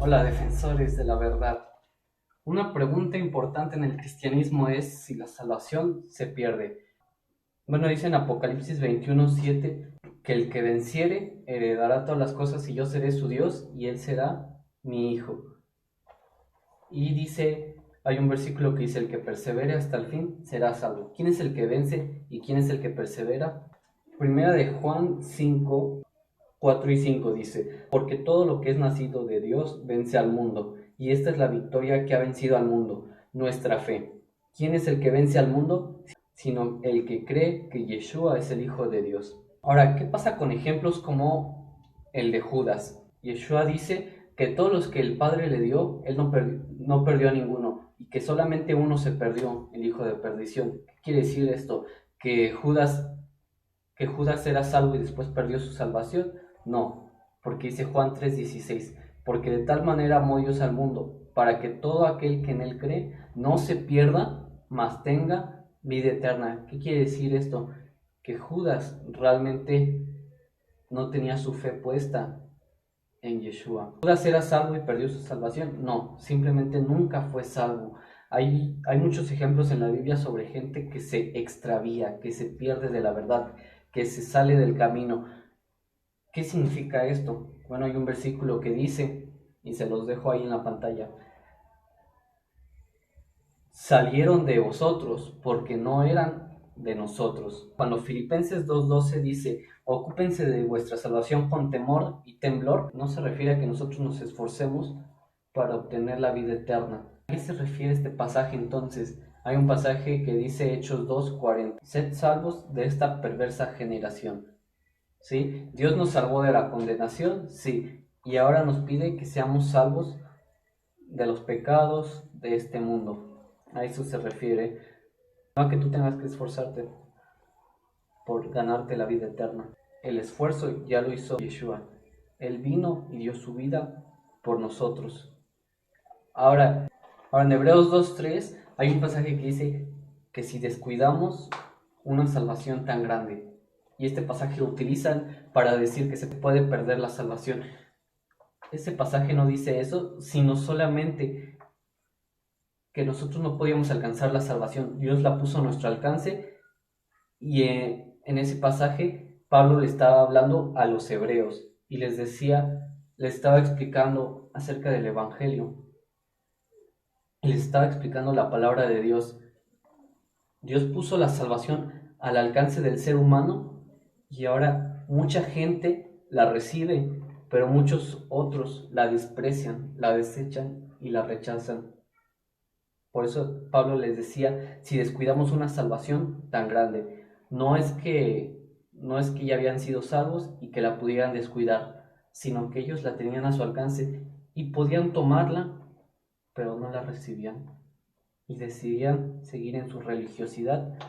Hola, defensores de la verdad. Una pregunta importante en el cristianismo es si la salvación se pierde. Bueno, dice en Apocalipsis 21:7 que el que venciere heredará todas las cosas y yo seré su Dios y él será mi hijo. Y dice, hay un versículo que dice, el que persevere hasta el fin será salvo. ¿Quién es el que vence y quién es el que persevera? Primera de Juan 5, 4 y 5 dice, porque todo lo que es nacido de Dios vence al mundo, y esta es la victoria que ha vencido al mundo, nuestra fe. ¿Quién es el que vence al mundo? Sino el que cree que Yeshua es el Hijo de Dios. Ahora, ¿qué pasa con ejemplos como el de Judas? Yeshua dice que todos los que el Padre le dio, él no perdió a ninguno, y que solamente uno se perdió, el hijo de perdición. ¿Qué quiere decir esto? Que Judas era salvo y después perdió su salvación. No, porque dice Juan 3:16, porque de tal manera amó Dios al mundo, para que todo aquel que en él cree no se pierda, mas tenga vida eterna. ¿Qué quiere decir esto? Que Judas realmente no tenía su fe puesta en Yeshua. ¿Judas era salvo y perdió su salvación? No, simplemente nunca fue salvo. Hay muchos ejemplos en la Biblia sobre gente que se extravía, que se pierde de la verdad, que se sale del camino. ¿Qué significa esto? Bueno, hay un versículo que dice, y se los dejo ahí en la pantalla, salieron de vosotros porque no eran de nosotros. Cuando Filipenses 2:12 dice, ocúpense de vuestra salvación con temor y temblor, no se refiere a que nosotros nos esforcemos para obtener la vida eterna. ¿A qué se refiere este pasaje entonces? Hay un pasaje que dice Hechos 2:40, sed salvos de esta perversa generación. ¿Sí? Dios nos salvó de la condenación, sí, y ahora nos pide que seamos salvos de los pecados de este mundo. A eso se refiere. No a que tú tengas que esforzarte por ganarte la vida eterna. El esfuerzo ya lo hizo Yeshua. Él vino y dio su vida por nosotros. Ahora, en Hebreos 2:3 hay un pasaje que dice que si descuidamos una salvación tan grande, y este pasaje lo utilizan para decir que se puede perder la salvación. Ese pasaje no dice eso, sino solamente que nosotros no podíamos alcanzar la salvación. Dios la puso a nuestro alcance y en ese pasaje Pablo le estaba hablando a los hebreos y les decía, les estaba explicando acerca del Evangelio. Y les estaba explicando la palabra de Dios. Dios puso la salvación al alcance del ser humano y ahora mucha gente la recibe, pero muchos otros la desprecian, la desechan y la rechazan. Por eso Pablo les decía, si descuidamos una salvación tan grande, no es que ya habían sido salvos y que la pudieran descuidar, sino que ellos la tenían a su alcance y podían tomarla, pero no la recibían y decidían seguir en su religiosidad,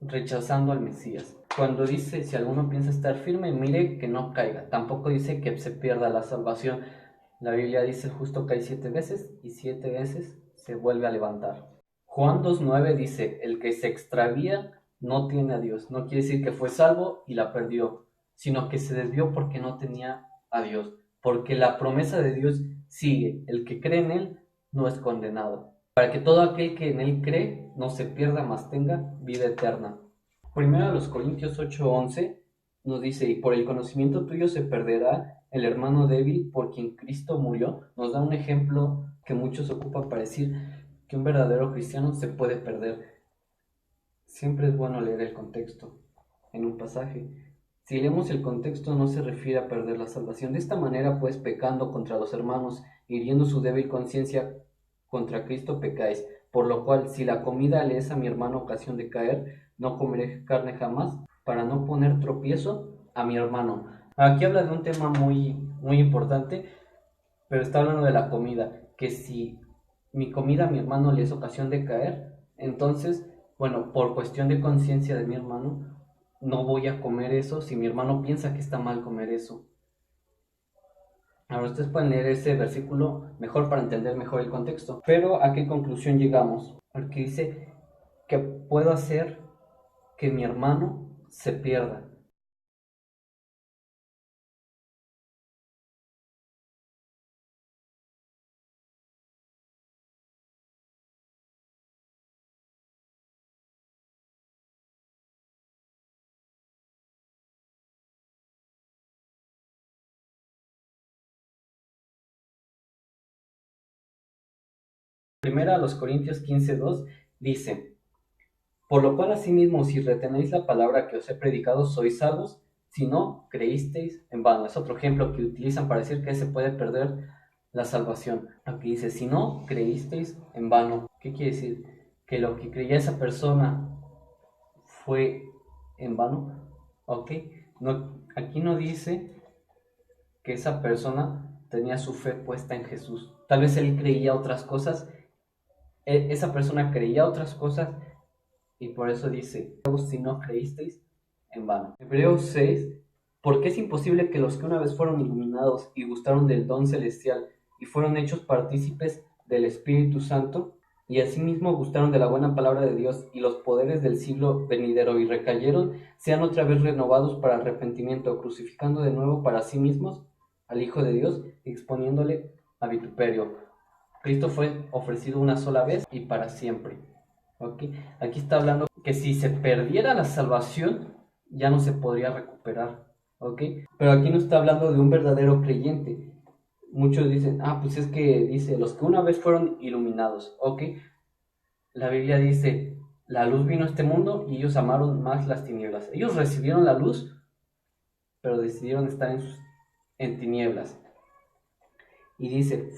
rechazando al Mesías. Cuando dice, si alguno piensa estar firme, mire que no caiga. Tampoco dice que se pierda la salvación. La Biblia dice, el justo cae 7 veces y 7 veces se vuelve a levantar. Juan 2:9 dice, el que se extravía no tiene a Dios. No quiere decir que fue salvo y la perdió, sino que se desvió porque no tenía a Dios. Porque la promesa de Dios sigue. El que cree en Él no es condenado, para que todo aquel que en Él cree no se pierda, mas tenga vida eterna. Primero a los Corintios 8:11 nos dice, y por el conocimiento tuyo se perderá el hermano débil por quien Cristo murió. Nos da un ejemplo que muchos ocupan para decir que un verdadero cristiano se puede perder. Siempre es bueno leer el contexto en un pasaje. Si leemos el contexto no se refiere a perder la salvación. De esta manera, pues, pecando contra los hermanos, hiriendo su débil conciencia, contra Cristo pecáis. Por lo cual, si la comida le es a mi hermano ocasión de caer, no comeré carne jamás, para no poner tropiezo a mi hermano. Aquí habla de un tema muy, muy importante, pero está hablando de la comida, que si mi comida a mi hermano le es ocasión de caer, entonces, bueno, por cuestión de conciencia de mi hermano, no voy a comer eso si mi hermano piensa que está mal comer eso. Ahora ustedes pueden leer ese versículo mejor para entender mejor el contexto. Pero ¿a qué conclusión llegamos? Porque dice que puedo hacer que mi hermano se pierda. Primera a los Corintios 15:2 dice: por lo cual asimismo, si retenéis la palabra que os he predicado, sois salvos, si no creísteis en vano. Es otro ejemplo que utilizan para decir que se puede perder la salvación. Aquí dice: si no creísteis en vano. ¿Qué quiere decir? Que lo que creía esa persona fue en vano. ¿Ok? No, aquí no dice que esa persona tenía su fe puesta en Jesús. Tal vez él creía otras cosas. Esa persona creía otras cosas y por eso dice: si no creísteis en vano. Hebreos 6: porque es imposible que los que una vez fueron iluminados y gustaron del don celestial y fueron hechos partícipes del Espíritu Santo, y asimismo gustaron de la buena palabra de Dios y los poderes del siglo venidero y recayeron, sean otra vez renovados para arrepentimiento, crucificando de nuevo para sí mismos al Hijo de Dios, exponiéndole a vituperio. Cristo fue ofrecido una sola vez y para siempre. ¿Okay? Aquí está hablando que si se perdiera la salvación, ya no se podría recuperar. ¿Okay? Pero aquí no está hablando de un verdadero creyente. Muchos dicen: pues es que dice, los que una vez fueron iluminados. ¿Ok? La Biblia dice: la luz vino a este mundo y ellos amaron más las tinieblas. Ellos recibieron la luz, pero decidieron estar en tinieblas. Y dice: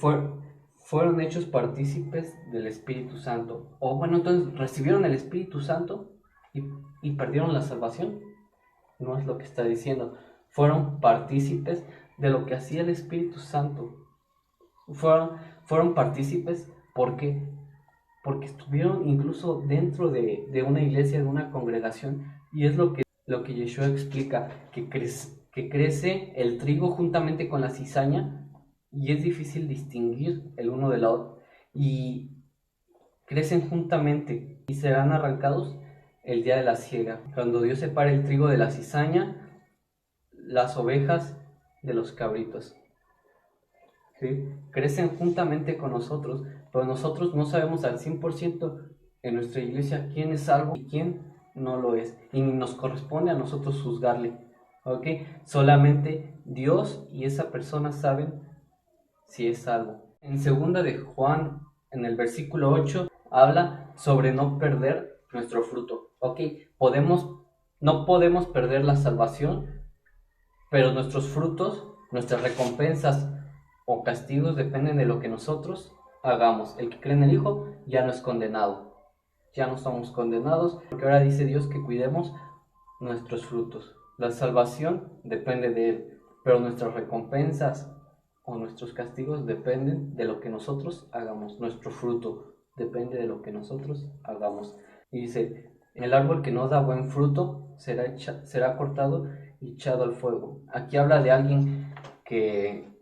fueron hechos partícipes del Espíritu Santo. Bueno, entonces recibieron el Espíritu Santo y perdieron la salvación. No es lo que está diciendo. Fueron partícipes de lo que hacía el Espíritu Santo. Fueron partícipes porque estuvieron incluso dentro de una iglesia, de una congregación, y es lo que Yeshua explica, que crece el trigo juntamente con la cizaña, y es difícil distinguir el uno del otro, y crecen juntamente y serán arrancados el día de la siega, cuando Dios separe el trigo de la cizaña, las ovejas de los cabritos. ¿Sí? Crecen juntamente con nosotros, pero nosotros no sabemos al 100% en nuestra iglesia quién es salvo y quién no lo es, y ni nos corresponde a nosotros juzgarle. ¿Ok? Solamente Dios y esa persona saben si es salvo. En segunda de Juan, en el versículo 8, habla sobre no perder nuestro fruto. ¿Ok? No podemos perder la salvación, pero nuestros frutos, nuestras recompensas o castigos dependen de lo que nosotros hagamos. El que cree en el Hijo ya no es condenado. Ya no somos condenados, porque ahora dice Dios que cuidemos nuestros frutos. La salvación depende de Él, pero nuestras recompensas o nuestros castigos dependen de lo que nosotros hagamos. Nuestro fruto depende de lo que nosotros hagamos. Y dice: el árbol que no da buen fruto será cortado y echado al fuego. Aquí habla de alguien que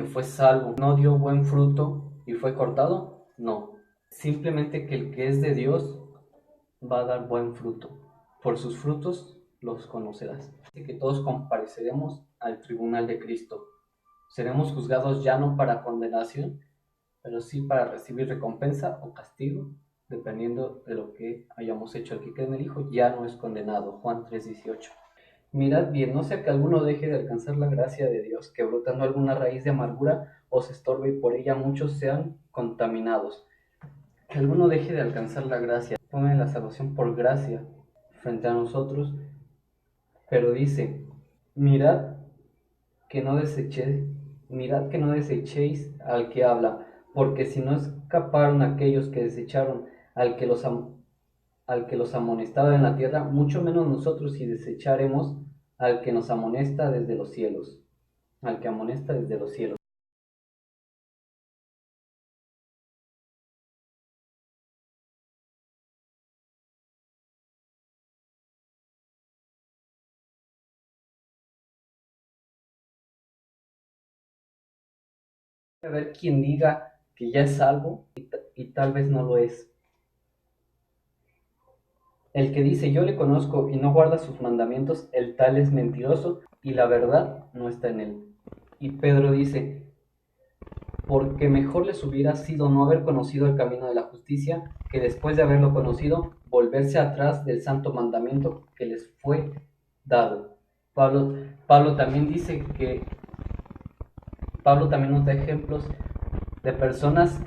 fue salvo. ¿No dio buen fruto y fue cortado? No. Simplemente que el que es de Dios va a dar buen fruto. Por sus frutos los conocerás. Dice que todos compareceremos al tribunal de Cristo. Seremos juzgados ya no para condenación, pero sí para recibir recompensa o castigo, dependiendo de lo que hayamos hecho. El que cree en el Hijo ya no es condenado. Juan 3:18. Mirad bien, no sea que alguno deje de alcanzar la gracia de Dios, que brotando alguna raíz de amargura os estorbe y por ella muchos sean contaminados. Que alguno deje de alcanzar la gracia, pone la salvación por gracia frente a nosotros, pero dice: mirad que no desechéis al que habla, porque si no escaparon aquellos que desecharon al que los amonestaba en la tierra, mucho menos nosotros si desecharemos al que nos amonesta desde los cielos, al que amonesta desde los cielos. A ver quien diga que ya es salvo y tal vez no lo es. El que dice yo le conozco y no guarda sus mandamientos, el tal es mentiroso y la verdad no está en él. Y Pedro dice: porque mejor les hubiera sido no haber conocido el camino de la justicia, que después de haberlo conocido, volverse atrás del santo mandamiento que les fue dado. Pablo también dice Pablo también nos da ejemplos de personas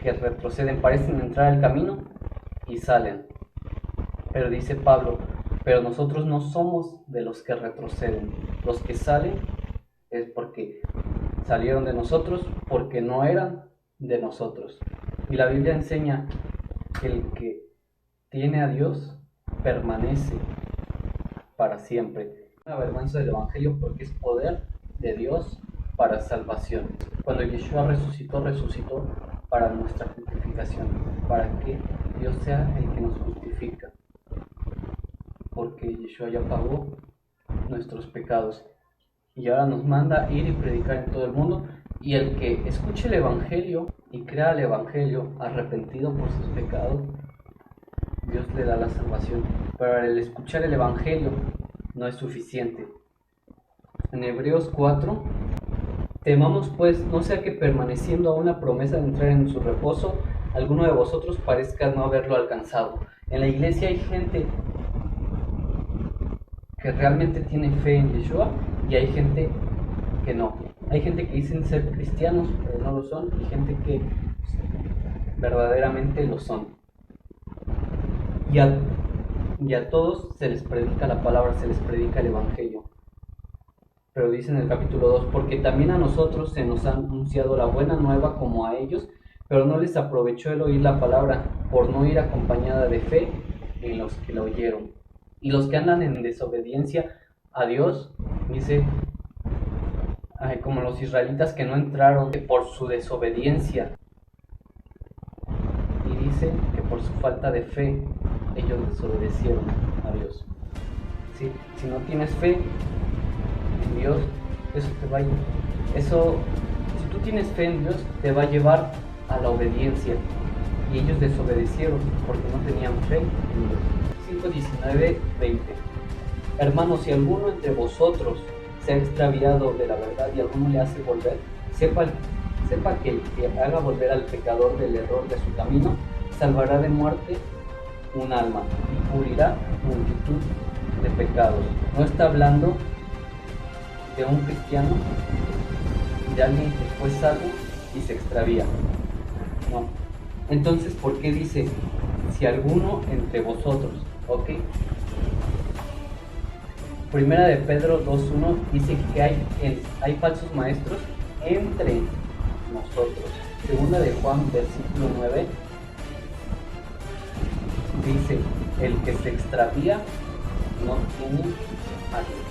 que retroceden, parecen entrar al camino y salen. Pero dice Pablo, pero nosotros no somos de los que retroceden. Los que salen es porque salieron de nosotros, porque no eran de nosotros. Y la Biblia enseña que el que tiene a Dios permanece para siempre. Una vergüenza del Evangelio porque es poder de Dios para salvación. Cuando Yeshua resucitó, resucitó para nuestra justificación, para que Dios sea el que nos justifica, porque Yeshua ya pagó nuestros pecados y ahora nos manda ir y predicar en todo el mundo, y el que escuche el Evangelio y crea el Evangelio arrepentido por sus pecados, Dios le da la salvación. Pero el escuchar el Evangelio no es suficiente. En Hebreos 4, temamos pues, no sea que permaneciendo aún la promesa de entrar en su reposo, alguno de vosotros parezca no haberlo alcanzado. En la iglesia hay gente que realmente tiene fe en Yeshua y hay gente que no. Hay gente que dicen ser cristianos pero no lo son, y gente que verdaderamente lo son. Y a todos se les predica la palabra, se les predica el Evangelio. Pero dice en el capítulo 2, porque también a nosotros se nos ha anunciado la buena nueva como a ellos, pero no les aprovechó el oír la palabra, por no ir acompañada de fe en los que la oyeron. Y los que andan en desobediencia a Dios, dice, como los israelitas que no entraron por su desobediencia. Y dice que por su falta de fe, ellos desobedecieron a Dios. ¿Sí? Si no tienes fe en Dios, si tú tienes fe en Dios, te va a llevar a la obediencia. Y ellos desobedecieron porque no tenían fe en Dios. 5:19-20. Hermanos, si alguno entre vosotros se ha extraviado de la verdad y alguno le hace volver, sepa que el que haga volver al pecador del error de su camino, salvará de muerte un alma y cubrirá multitud de pecados. No está hablando de un cristiano, de alguien que fue salvo y se extravía. No. Entonces, ¿por qué dice si alguno entre vosotros? ¿Ok? Primera de Pedro 2:1 dice que hay falsos maestros entre nosotros. Segunda de Juan, versículo 9, dice, el que se extravía no tiene a Dios.